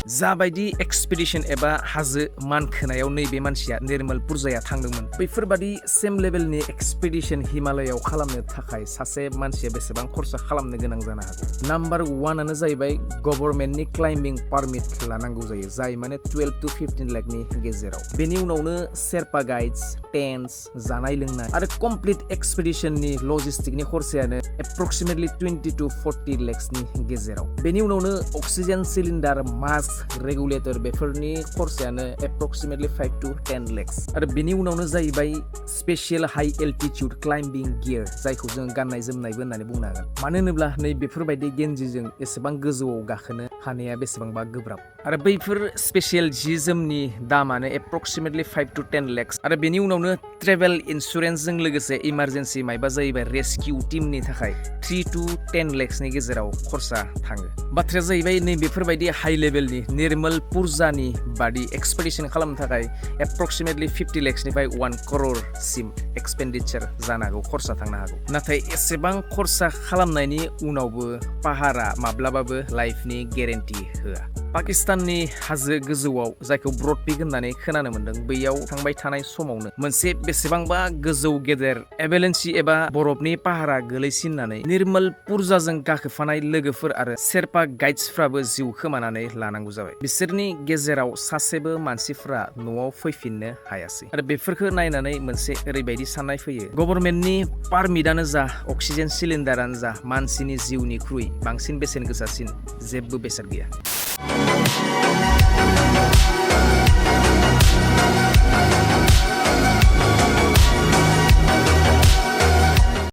जाबायदि एक्सपेडिशन एबा हाजो मानखोनायाव नैबे मानसिया निर्मल पुरजाया थांदोंमोन बैफोरबादि सेम लेभेलनि एक्सपेडिशन हिमालयाव खालामनो थाखाय सासे मानसिया बेसेबां खरसा खालामनो गोनां जानो हागौ। नाम्बार 1 आनो जाहैबाय गभर्नमेन्टनि क्लाइम्बिं पारमिट लानांगौ जायो जाय माने 12 to 15 लाखनि गेजेराव। बेनि उनावनो शेरपा गाइड्स, टेन्ट्स, जानाय लोंनाय आरो कमप्लिट एक्सपेडिशननि लजिस्टिकनि खरसायानो एप्रक्सिमेटलि 20 to 40 लाखसनि गेजेराव। बेनि उनावनो अक्सिजेन सिलिन्डार, मास्क, रेगुलेटर बेफोरनि खरसायानो एप्रक्सिमेटलि 5 to 10 लाखस। आरो बेनि उनावनो जाहैबाय स्पेशल हाई एल्टिट्युड क्लाइम्बिं गियार जायखौ जों गाननाय जोमनायबो होननानै बुंनो हागोन। मानो होनोब्ला नै बेफोरबायदि गेन्जिजों एसेबां गोजौआव गाखोनो हानाया बेसेबांबा गोब्राब। आरो बैफोर स्पेशल जि जोमनि दामानो एप्रक्सिमेटलि 5 to 10 लाखस। आरो बेनि उनावनो ट्रेभेल इन्सुरेन्सजों लोगोसे इमारजेन्सि मायबा जायोबा रेस्किउ टीमनि थाखाय 3 to 10 लाखसनि गेजेराव खरसा थाङो। बाथ्राया जाहैबाय नै बेफोरबायदि हाई लेभेलनि निर्मल पुरजानि बादि एक्सपेडिशन खालामनो थाखाय एप्रक्सिमेटलि 50 लाखसनिफ्राय 1 crore सिम एक्सपेन्डिचार जानो हागौ, खरसा थांनो हागौ। नाथाय एसेबां खरसा खालामनायनि उनावबो पाहारा माब्लाबाबो लाइफनि गेरेन्टि होआ। पाकिस्ताननि हाजो गोजौआव जायखौ ब्रड पिक होननानै खोनानो मोन्दों बैयाव थांबाय थानाय समावनो मोनसे बेसेबांबा गोजौ गेदेर एभेलेन्सि एबा बरफनि पाहारा गोलैसिननानै निर्मल पुरजाजों गाखोफानाय लोगोफोर आरो शेरपा गाइड्सफ्राबो जिउ खोमानानै लानांगौ जाबाय। बिसोरनि गेजेराव सासेबो मानसिफ्रा न'आव फैफिननो हायासै। आरो बेफोरखौ नायनानै मोनसे ओरैबायदि साननाय फैयो, गभर्नमेन्टनि पारमिटआनो जा, अक्सिजेन सिलिन्डारानो जा, मानसिनि जिउनिख्रुइ बांसिन बेसेन गोसासिन जेबो बेसाद गैया।